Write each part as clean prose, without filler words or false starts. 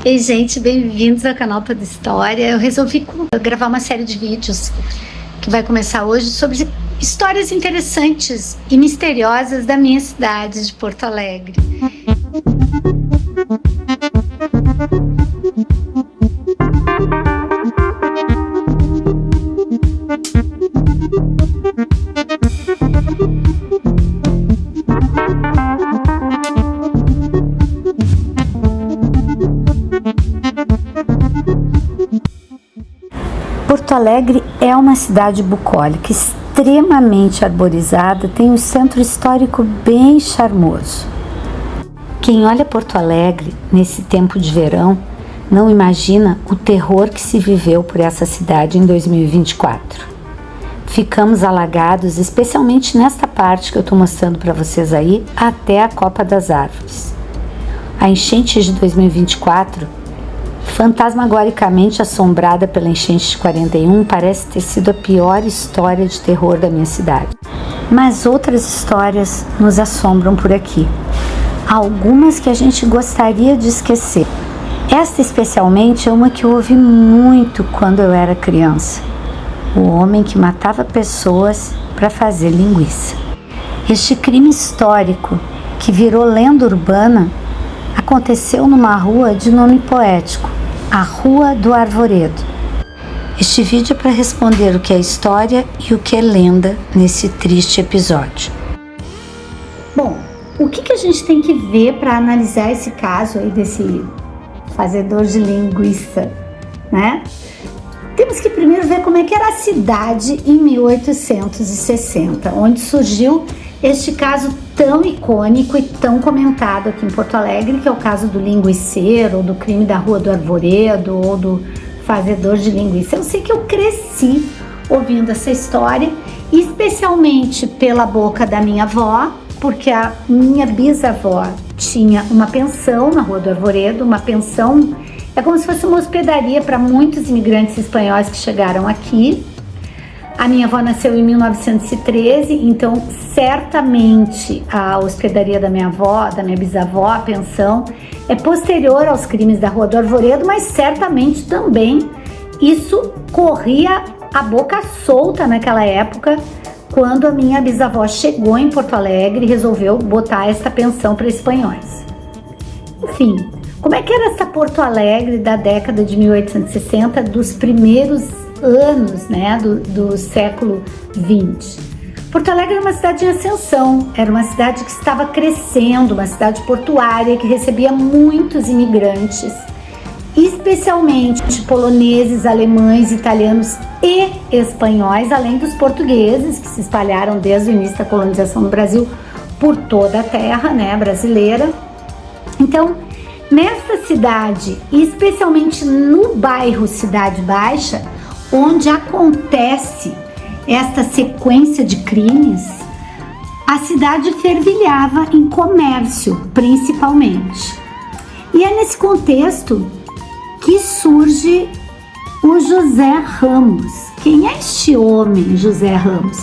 Ei, gente, bem-vindos ao canal Toda História. Eu resolvi gravar uma série de vídeos que vai começar hoje sobre histórias interessantes e misteriosas da minha cidade de Porto Alegre. Porto Alegre é uma cidade bucólica, extremamente arborizada, tem um centro histórico bem charmoso. Quem olha Porto Alegre nesse tempo de verão não imagina o terror que se viveu por essa cidade em 2024. Ficamos alagados, especialmente nesta parte que eu estou mostrando para vocês aí, até a Copa das Árvores. A enchente de 2024, fantasmagoricamente assombrada pela enchente de 41, parece ter sido a pior história de terror da minha cidade. Mas outras histórias nos assombram por aqui. Algumas que a gente gostaria de esquecer. Esta especialmente é uma que eu ouvi muito quando eu era criança. O homem que matava pessoas para fazer linguiça. Este crime histórico, que virou lenda urbana, aconteceu numa rua de nome poético, a Rua do Arvoredo. Este vídeo é para responder o que é história e o que é lenda nesse triste episódio. Bom, o que a gente tem que ver para analisar esse caso aí desse fazedor de linguiça, né? Temos que primeiro ver como é que era a cidade em 1860, onde surgiu este caso tão icônico e tão comentado aqui em Porto Alegre, que é o caso do linguiceiro, ou do crime da Rua do Arvoredo, ou do fazedor de linguiça. Eu sei que eu cresci ouvindo essa história, especialmente pela boca da minha avó, porque a minha bisavó tinha uma pensão na Rua do Arvoredo. Uma pensão é como se fosse uma hospedaria para muitos imigrantes espanhóis que chegaram aqui. A minha avó nasceu em 1913, então certamente a hospedaria da minha avó, da minha bisavó, a pensão, é posterior aos crimes da Rua do Arvoredo, mas certamente também isso corria a boca solta naquela época, quando a minha bisavó chegou em Porto Alegre e resolveu botar essa pensão para espanhóis. Enfim, como é que era essa Porto Alegre da década de 1860, dos primeiros anos, né, do século XX? Porto Alegre era uma cidade em ascensão, era uma cidade que estava crescendo, uma cidade portuária que recebia muitos imigrantes, especialmente poloneses, alemães, italianos e espanhóis, além dos portugueses que se espalharam desde o início da colonização do Brasil por toda a terra, né, brasileira. Então, nessa cidade, especialmente no bairro Cidade Baixa, onde acontece esta sequência de crimes, a cidade fervilhava em comércio, principalmente. E é nesse contexto que surge o José Ramos. Quem é este homem, José Ramos?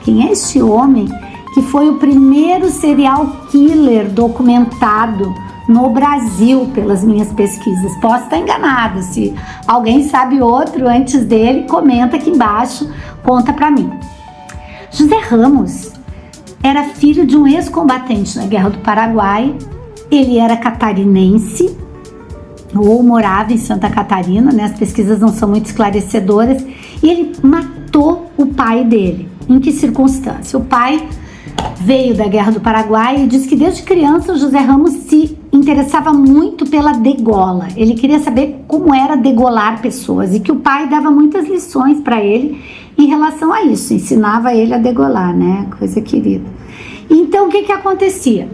Quem é este homem que foi o primeiro serial killer documentado no Brasil pelas minhas pesquisas? Posso estar enganada, se alguém sabe outro antes dele, comenta aqui embaixo, conta pra mim. José Ramos era filho de um ex-combatente na Guerra do Paraguai. Ele era catarinense, ou morava em Santa Catarina, né? As pesquisas não são muito esclarecedoras, e ele matou o pai dele. Em que circunstância? O pai veio da Guerra do Paraguai e diz que desde criança o José Ramos se interessava muito pela degola. Ele queria saber como era degolar pessoas e que o pai dava muitas lições para ele em relação a isso, ensinava ele a degolar, né? Coisa querida. Então, o que acontecia?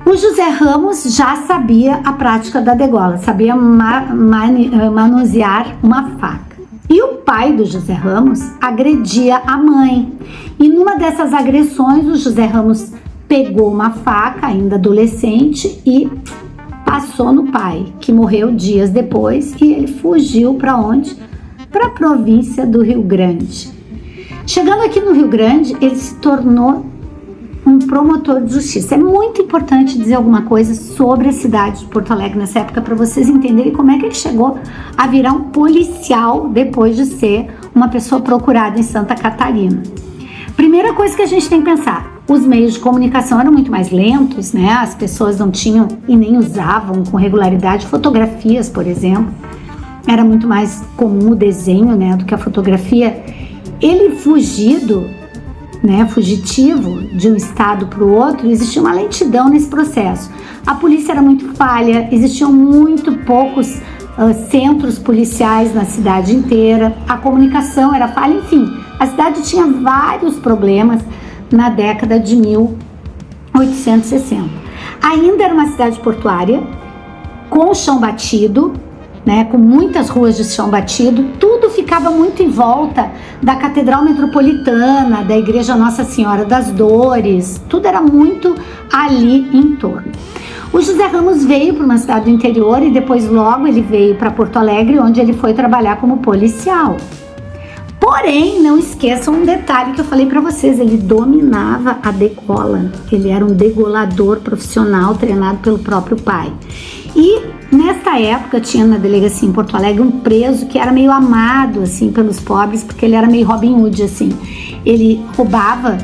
O José Ramos já sabia a prática da degola, sabia manusear uma faca. E o pai do José Ramos agredia a mãe. E numa dessas agressões, o José Ramos pegou uma faca, ainda adolescente, e passou no pai, que morreu dias depois, e ele fugiu para onde? Para a província do Rio Grande. Chegando aqui no Rio Grande, ele se tornou um promotor de justiça. É muito importante dizer alguma coisa sobre a cidade de Porto Alegre nessa época para vocês entenderem como é que ele chegou a virar um policial depois de ser uma pessoa procurada em Santa Catarina. Primeira coisa que a gente tem que pensar, os meios de comunicação eram muito mais lentos, né? As pessoas não tinham e nem usavam com regularidade fotografias, por exemplo. Era muito mais comum o desenho, né, do que a fotografia. Ele fugitivo de um estado para o outro, existia uma lentidão nesse processo. A polícia era muito falha, existiam muito poucos centros policiais na cidade inteira, a comunicação era falha, enfim, a cidade tinha vários problemas na década de 1860. Ainda era uma cidade portuária, com chão batido, né, com muitas ruas de chão batido, tudo ficava muito em volta da Catedral Metropolitana, da Igreja Nossa Senhora das Dores, tudo era muito ali em torno. O José Ramos veio para uma cidade do interior e depois logo ele veio para Porto Alegre, onde ele foi trabalhar como policial. Porém, não esqueçam um detalhe que eu falei para vocês, ele dominava a degola, ele era um degolador profissional treinado pelo próprio pai. E nesta época tinha na delegacia em Porto Alegre um preso que era meio amado assim pelos pobres, porque ele era meio Robin Hood assim. Ele roubava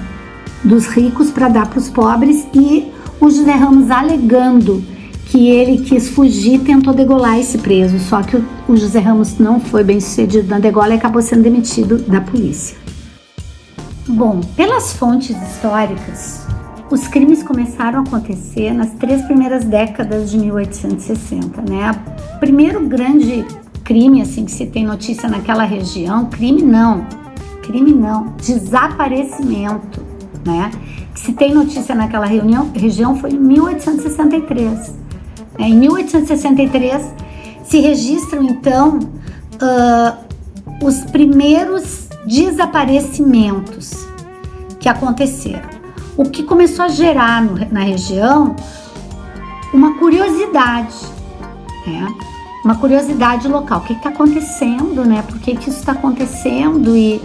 dos ricos para dar para os pobres e o José Ramos, alegando que ele quis fugir, tentou degolar esse preso, só que o José Ramos não foi bem sucedido na degola e acabou sendo demitido da polícia. Bom, pelas fontes históricas, os crimes começaram a acontecer nas 3 primeiras décadas de 1860, né? O primeiro grande crime, assim, que se tem notícia naquela região, crime não, desaparecimento, né? Que se tem notícia naquela região foi em 1863. Em 1863 se registram, então, os primeiros desaparecimentos que aconteceram. O que começou a gerar na região uma curiosidade, né? Uma curiosidade local. O que está acontecendo, né? Por que isso está acontecendo? E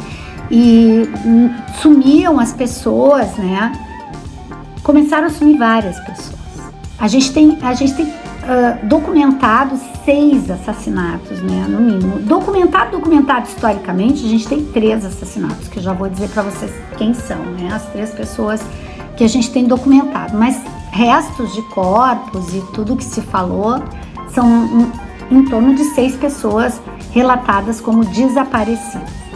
sumiam as pessoas, né? Começaram a sumir várias pessoas. A gente tem documentado 6 assassinatos, né? No mínimo. Documentado historicamente, a gente tem 3 assassinatos, que eu já vou dizer para vocês quem são, né? As 3 pessoas que a gente tem documentado. Mas restos de corpos e tudo que se falou são em torno de 6 pessoas relatadas como desaparecidas.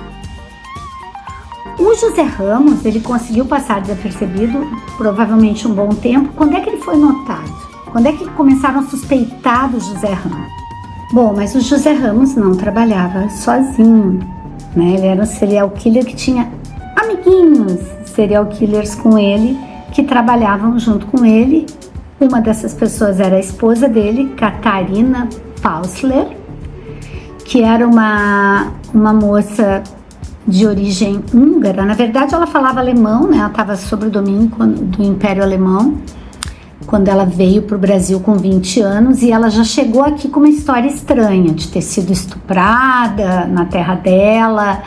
O José Ramos, ele conseguiu passar desapercebido provavelmente um bom tempo. Quando é que ele foi notado? Quando é que começaram a suspeitar do José Ramos? Bom, mas o José Ramos não trabalhava sozinho, né? Ele era um serial killer que tinha amiguinhos serial killers com ele, que trabalhavam junto com ele. Uma dessas pessoas era a esposa dele, Catarina Pausler, que era uma moça de origem húngara. Na verdade, ela falava alemão, né? Ela estava sob o domínio do Império Alemão quando ela veio para o Brasil com 20 anos, e ela já chegou aqui com uma história estranha, de ter sido estuprada na terra dela,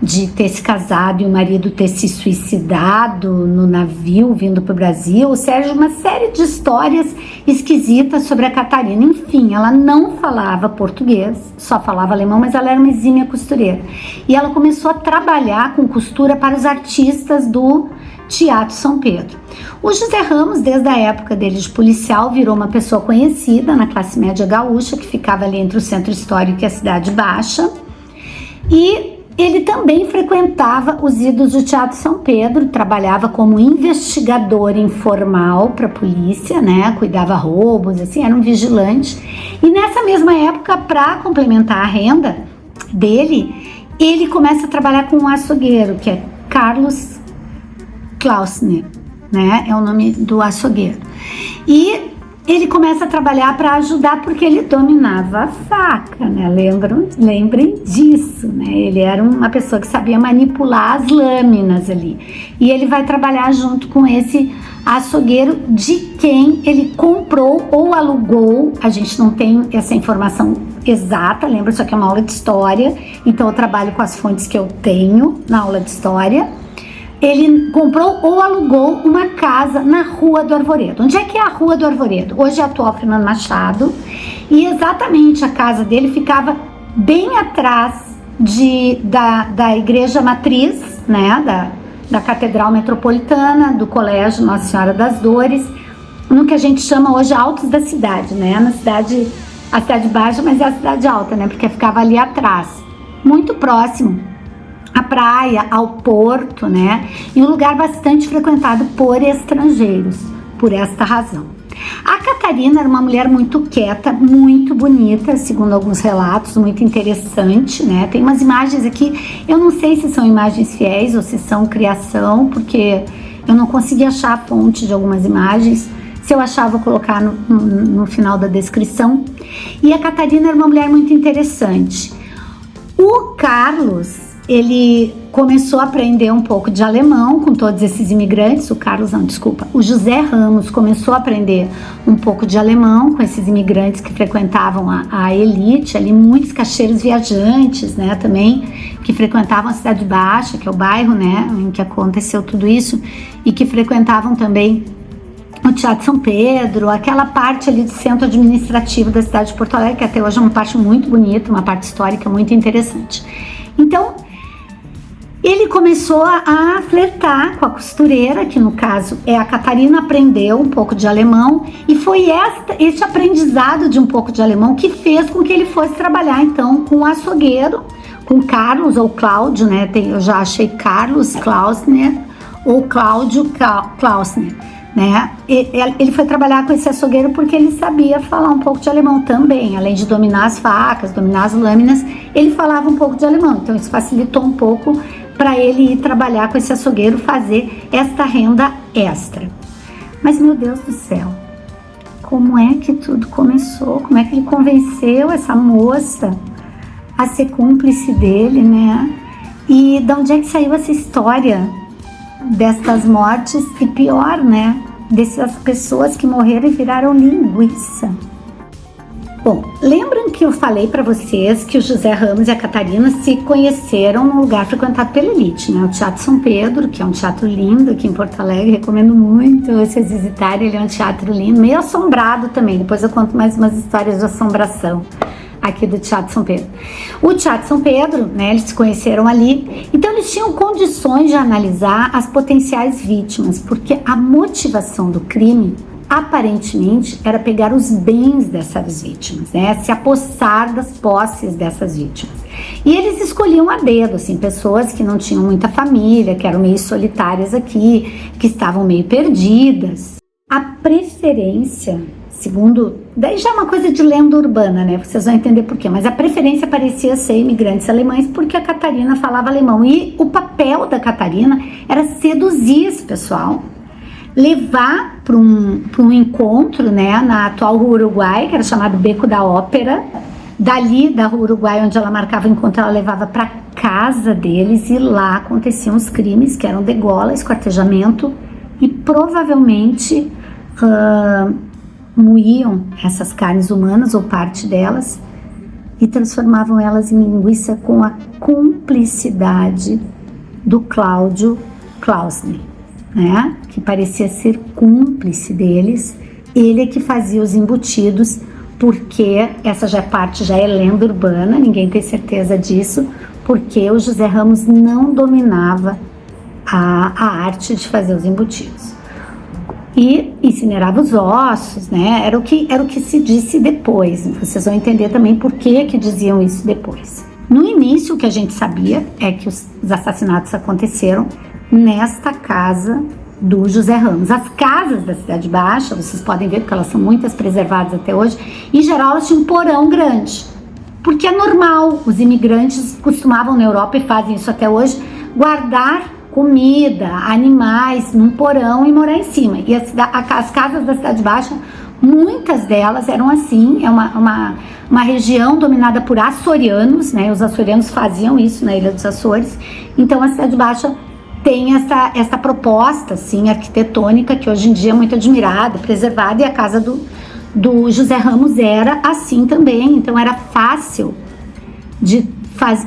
de ter se casado e o marido ter se suicidado no navio vindo para o Brasil, ou seja, uma série de histórias esquisitas sobre a Catarina. Enfim, ela não falava português, só falava alemão, mas ela era uma exímia costureira. E ela começou a trabalhar com costura para os artistas do Teatro São Pedro. O José Ramos, desde a época dele de policial, virou uma pessoa conhecida na classe média gaúcha, que ficava ali entre o Centro Histórico e a Cidade Baixa, e ele também frequentava os idos do Teatro São Pedro, trabalhava como investigador informal para a polícia, né? Cuidava roubos, assim, era um vigilante. E nessa mesma época, para complementar a renda dele, ele começa a trabalhar com um açougueiro, que é Carlos Klausner, né? É o nome do açougueiro. E ele começa a trabalhar para ajudar porque ele dominava a faca, né? Lembrem disso, né? Ele era uma pessoa que sabia manipular as lâminas ali. E ele vai trabalhar junto com esse açougueiro, de quem ele comprou ou alugou. A gente não tem essa informação exata, lembra? Isso aqui é uma aula de história, então eu trabalho com as fontes que eu tenho na aula de história. ele comprou ou alugou uma casa na Rua do Arvoredo. Onde é que é a Rua do Arvoredo? Hoje é a atual Fernando Machado, e exatamente a casa dele ficava bem atrás da igreja matriz, né, da Catedral Metropolitana, do Colégio Nossa Senhora das Dores, no que a gente chama hoje Altos da Cidade, né, a cidade baixa, mas é a cidade alta, né, porque ficava ali atrás, muito próximo à praia, ao porto, né, e um lugar bastante frequentado por estrangeiros, por esta razão. A Catarina era uma mulher muito quieta, muito bonita, segundo alguns relatos, muito interessante, né? Tem umas imagens aqui, eu não sei se são imagens fiéis ou se são criação, porque eu não consegui achar a fonte de algumas imagens. Se eu achar, vou colocar no final da descrição. E a Catarina era uma mulher muito interessante. O Carlos, ele começou a aprender um pouco de alemão com todos esses imigrantes. O José Ramos começou a aprender um pouco de alemão com esses imigrantes que frequentavam a elite, ali muitos caixeiros viajantes, né, também, que frequentavam a Cidade Baixa, que é o bairro, né, em que aconteceu tudo isso, e que frequentavam também o Teatro São Pedro, aquela parte ali do centro administrativo da cidade de Porto Alegre, que até hoje é uma parte muito bonita, uma parte histórica muito interessante. Então, ele começou a flertar com a costureira, que no caso é a Catarina, aprendeu um pouco de alemão, e foi este aprendizado de um pouco de alemão que fez com que ele fosse trabalhar então com o açougueiro, com Carlos ou Cláudio, né? Eu já achei Carlos Klausner ou Cláudio Klausner, né? Ele foi trabalhar com esse açougueiro porque ele sabia falar um pouco de alemão também, além de dominar as facas, dominar as lâminas, ele falava um pouco de alemão, então isso facilitou um pouco para ele ir trabalhar com esse açougueiro, fazer esta renda extra. Mas, meu Deus do céu, como é que tudo começou? Como é que ele convenceu essa moça a ser cúmplice dele, né? E de onde é que saiu essa história destas mortes? E pior, né? Dessas pessoas que morreram e viraram linguiça. Bom, lembram que eu falei para vocês que o José Ramos e a Catarina se conheceram num lugar frequentado pela elite, né? O Teatro São Pedro, que é um teatro lindo aqui em Porto Alegre, recomendo muito vocês visitarem, ele é um teatro lindo, meio assombrado também, depois eu conto mais umas histórias de assombração aqui do Teatro São Pedro. O Teatro São Pedro, né, eles se conheceram ali, então eles tinham condições de analisar as potenciais vítimas, porque a motivação do crime aparentemente era pegar os bens dessas vítimas, né? Se apossar das posses dessas vítimas. E eles escolhiam a dedo, assim, pessoas que não tinham muita família, que eram meio solitárias aqui, que estavam meio perdidas. A preferência, segundo, daí já é uma coisa de lenda urbana, né? Vocês vão entender por quê, mas a preferência parecia ser imigrantes alemães porque a Catarina falava alemão, e o papel da Catarina era seduzir esse pessoal, levar para um encontro, né, na atual Rua Uruguai, que era chamado Beco da Ópera. Dali da Rua Uruguai, onde ela marcava o encontro, ela levava para casa deles, e lá aconteciam os crimes, que eram degola, esquartejamento, e provavelmente moíam essas carnes humanas ou parte delas e transformavam elas em linguiça com a cumplicidade do Cláudio Klausner, né, que parecia ser cúmplice deles. Ele é que fazia os embutidos, porque essa já é lenda urbana, ninguém tem certeza disso, porque o José Ramos não dominava a arte de fazer os embutidos. E incinerava os ossos, né, era o que se disse depois, vocês vão entender também por que diziam isso depois. No início, o que a gente sabia é que os assassinatos aconteceram nesta casa do José Ramos. As casas da Cidade Baixa, vocês podem ver, porque elas são muitas preservadas até hoje, em geral elas tinham um porão grande, porque é normal, os imigrantes costumavam na Europa, e fazem isso até hoje, guardar comida, animais num porão e morar em cima. E as casas da Cidade Baixa, muitas delas eram assim, é uma região dominada por açorianos, né? Os açorianos faziam isso na Ilha dos Açores, então a Cidade Baixa tem essa proposta, assim, arquitetônica, que hoje em dia é muito admirada, preservada, e a casa do José Ramos era assim também, então era fácil de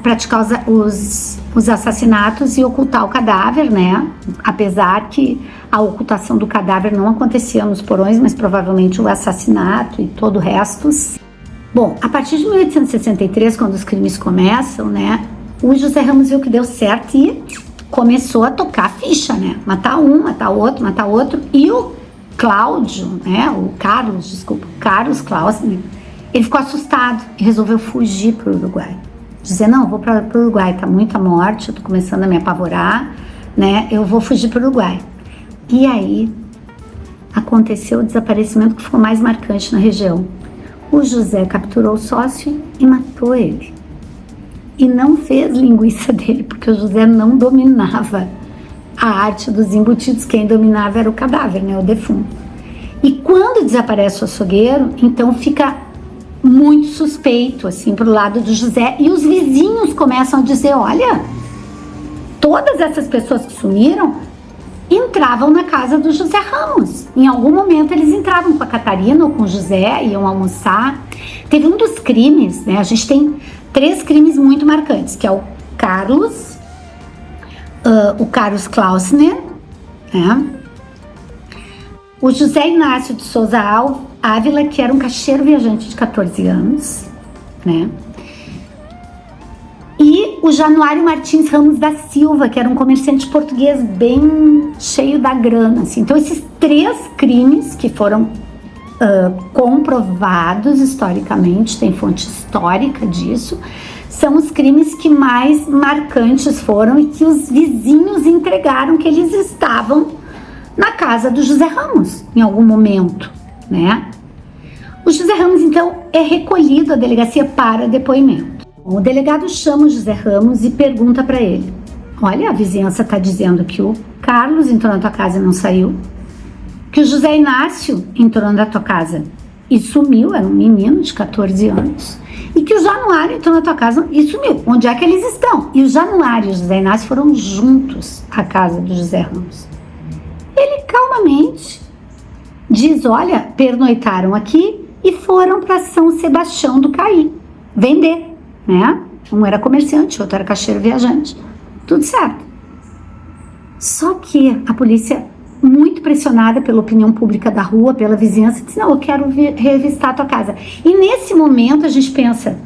praticar os assassinatos e ocultar o cadáver, né? Apesar que a ocultação do cadáver não acontecia nos porões, mas provavelmente o assassinato e todo o resto. Bom, a partir de 1863, quando os crimes começam, né? O José Ramos viu que deu certo e começou a tocar a ficha, né? Matar um, matar outro. E o Cláudio, né? O Carlos Clausner, ele ficou assustado e resolveu fugir para o Uruguai. Dizer, não, vou para o Uruguai, tá muita morte, eu tô começando a me apavorar, né? Eu vou fugir para o Uruguai. E aí aconteceu o desaparecimento que ficou mais marcante na região. O José capturou o sócio e matou ele. E não fez linguiça dele, porque o José não dominava a arte dos embutidos. Quem dominava era o cadáver, né? O defunto. E quando desaparece o açougueiro, então fica muito suspeito, assim, pro lado do José. E os vizinhos começam a dizer, olha, todas essas pessoas que sumiram entravam na casa do José Ramos. Em algum momento eles entravam com a Catarina ou com o José, iam almoçar. Teve um dos crimes, né? A gente tem 3 crimes muito marcantes, que é o Carlos Klausner, né? O José Inácio de Souza Ávila, que era um caixeiro viajante de 14 anos, né? E o Januário Martins Ramos da Silva, que era um comerciante português bem cheio da grana, assim. Então, esses 3 crimes que foram comprovados historicamente, tem fonte histórica disso, são os crimes que mais marcantes foram e que os vizinhos entregaram que eles estavam na casa do José Ramos, em algum momento, né? O José Ramos, então, é recolhido à delegacia para depoimento. O delegado chama o José Ramos e pergunta para ele, olha, a vizinhança está dizendo que o Carlos entrou na tua casa e não saiu, que o José Inácio entrou na tua casa e sumiu, era um menino de 14 anos, e que o Januário entrou na tua casa e sumiu. Onde é que eles estão? E o Januário e o José Inácio foram juntos à casa do José Ramos. Ele calmamente diz, olha, pernoitaram aqui e foram para São Sebastião do Caí vender, né? Um era comerciante, outro era caixeiro viajante. Tudo certo. Só que a polícia, muito pressionada pela opinião pública da rua, pela vizinhança, disse, não, eu quero revistar a tua casa. E nesse momento a gente pensa,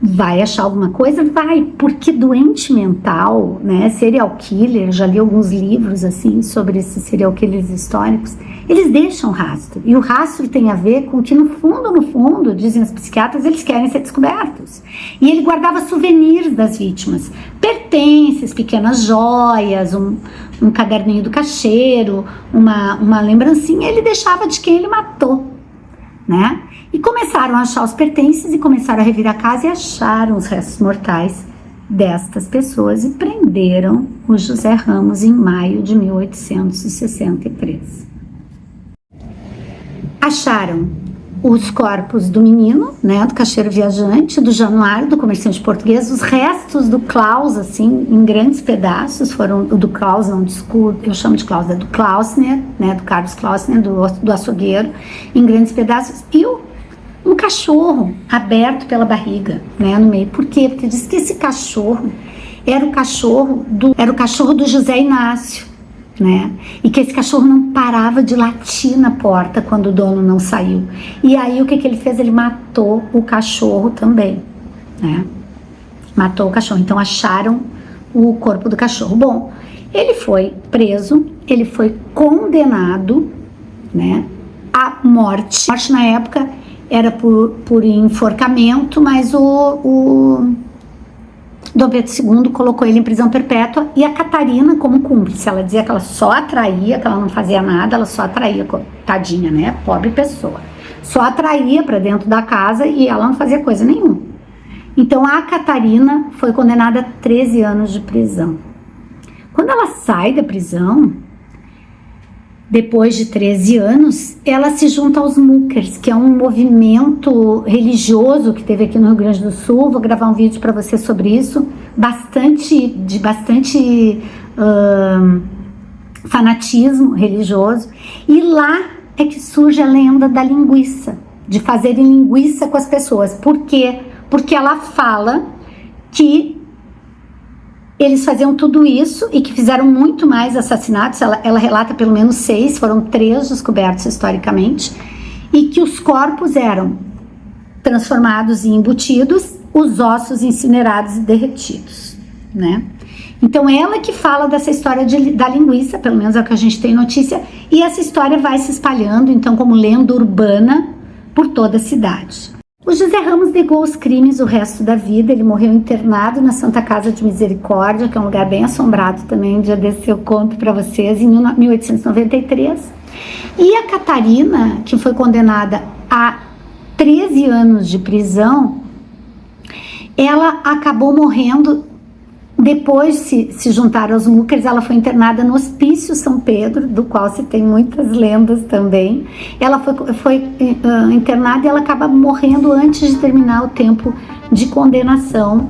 vai achar alguma coisa? Vai, porque doente mental, né, serial killer, já li alguns livros assim sobre esses serial killers históricos, eles deixam rastro, e o rastro tem a ver com que no fundo, dizem os psiquiatras, eles querem ser descobertos. E ele guardava souvenirs das vítimas, pertences, pequenas joias, um caderninho do caixeiro, uma lembrancinha, ele deixava de quem ele matou, né? E começaram a achar os pertences e começaram a revirar a casa e acharam os restos mortais destas pessoas e prenderam o José Ramos em maio de 1863. Acharam os corpos do menino, né, do caixeiro viajante, do Januário, do comerciante português, os restos do Klaus, assim, em grandes pedaços, foram o do Klaus, não, desculpa, eu chamo de Klaus, é do Klausner, né, do Carlos Klausner, do açougueiro, em grandes pedaços, e um cachorro aberto pela barriga, né, no meio. Por quê? Porque diz que esse cachorro era o cachorro do José Inácio, né? E que esse cachorro não parava de latir na porta quando o dono não saiu. E aí o que ele fez? Ele matou o cachorro também, né? Matou o cachorro. Então acharam o corpo do cachorro. Bom, ele foi preso, ele foi condenado, né, à morte. A morte na época era por enforcamento, mas o Dom Pedro II colocou ele em prisão perpétua e a Catarina como cúmplice. Ela dizia que ela só atraía, que ela não fazia nada, ela só atraía, tadinha, né? Pobre pessoa. Só atraía para dentro da casa e ela não fazia coisa nenhuma. Então a Catarina foi condenada a 13 anos de prisão. Quando ela sai da prisão, depois de 13 anos, ela se junta aos Muckers, que é um movimento religioso que teve aqui no Rio Grande do Sul. Vou gravar um vídeo para você sobre isso, bastante fanatismo religioso. E lá é que surge a lenda da linguiça, de fazerem linguiça com as pessoas. Por quê? porque ela fala que eles faziam tudo isso e que fizeram muito mais assassinatos. Ela relata pelo menos 6, foram 3 descobertos historicamente, e que os corpos eram transformados em embutidos, os ossos incinerados e derretidos, né? Então ela que fala dessa história da linguiça, pelo menos é o que a gente tem notícia, e essa história vai se espalhando, então, como lenda urbana por toda a cidade. O José Ramos negou os crimes o resto da vida. Ele morreu internado na Santa Casa de Misericórdia, que é um lugar bem assombrado também. Um dia desse eu conto para vocês, em 1893. E a Catarina, que foi condenada a 13 anos de prisão, ela acabou morrendo. Depois se juntaram aos Múcares, ela foi internada no Hospício São Pedro, do qual se tem muitas lendas também. Ela foi internada e ela acaba morrendo antes de terminar o tempo de condenação.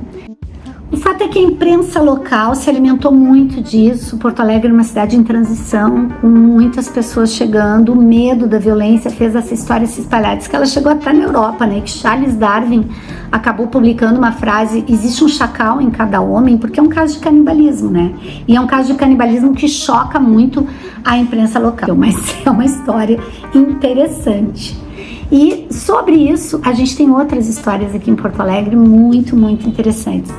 O fato é que a imprensa local se alimentou muito disso. Porto Alegre é uma cidade em transição, com muitas pessoas chegando. O medo da violência fez essa história se espalhar. Diz que ela chegou até na Europa, né? Que Charles Darwin acabou publicando uma frase: existe um chacal em cada homem, porque é um caso de canibalismo, né? E é um caso de canibalismo que choca muito a imprensa local. Mas é uma história interessante. E sobre isso, a gente tem outras histórias aqui em Porto Alegre muito, muito interessantes.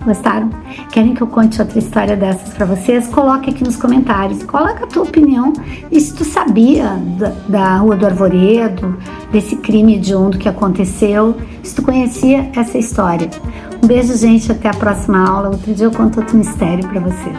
Gostaram? Querem que eu conte outra história dessas para vocês? Coloque aqui nos comentários. Coloca a tua opinião. E se tu sabia da Rua do Arvoredo, desse crime hediondo que aconteceu, se tu conhecia essa história. Um beijo, gente. Até a próxima aula. Outro dia eu conto outro mistério para vocês.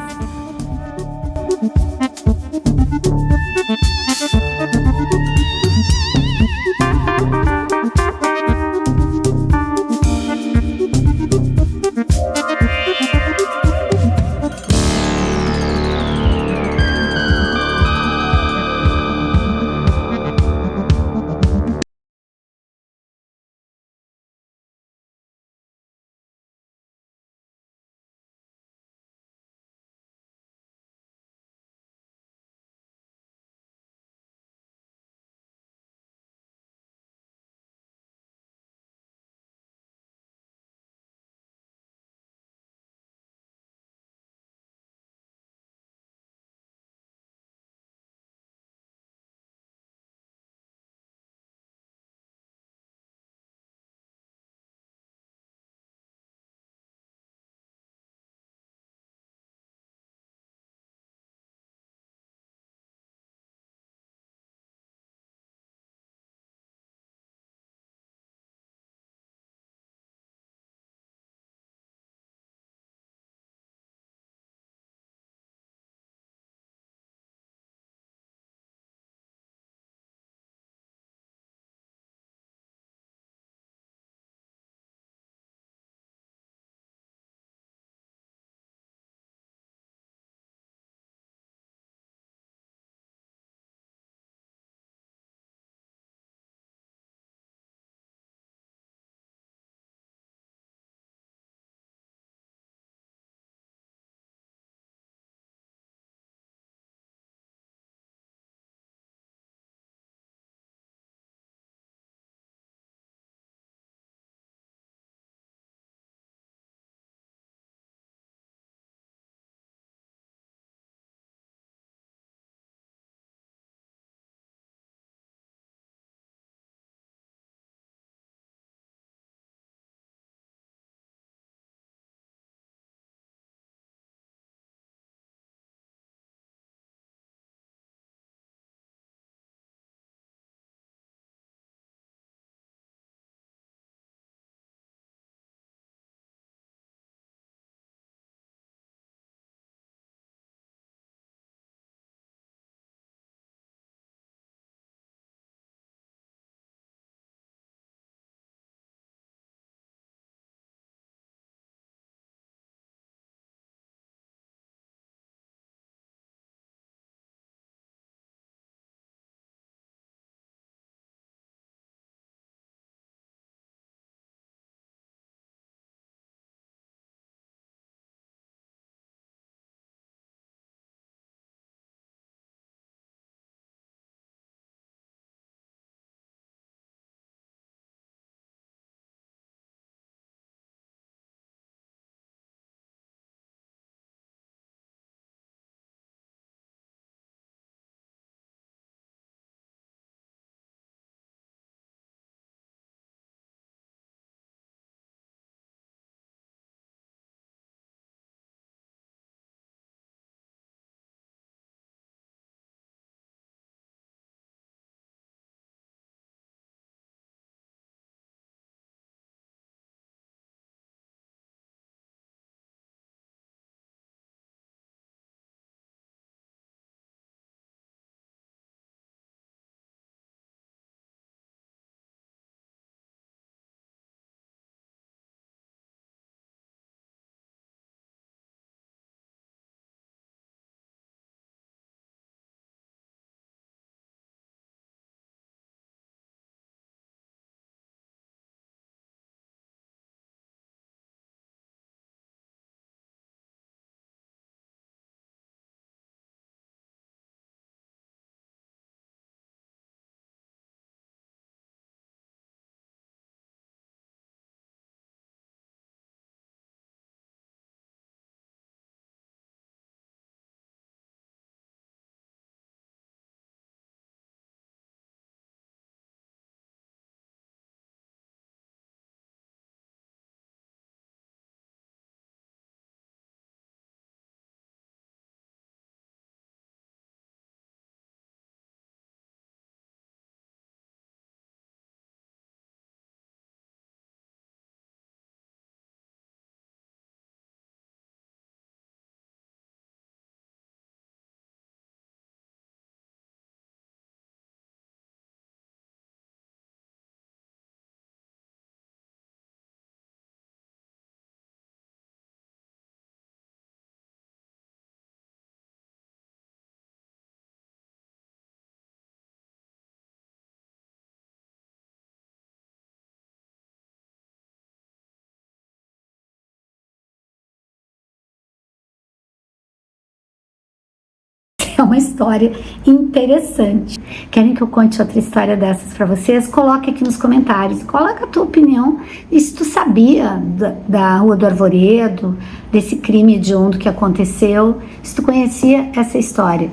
uma história interessante. Querem que eu conte outra história dessas para vocês? Coloque aqui nos comentários, coloca a tua opinião. E se tu sabia da Rua do Arvoredo, desse crime hediondo que aconteceu, se tu conhecia essa história.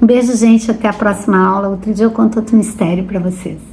Um beijo, gente, até a próxima aula. Outro dia eu conto outro mistério para vocês.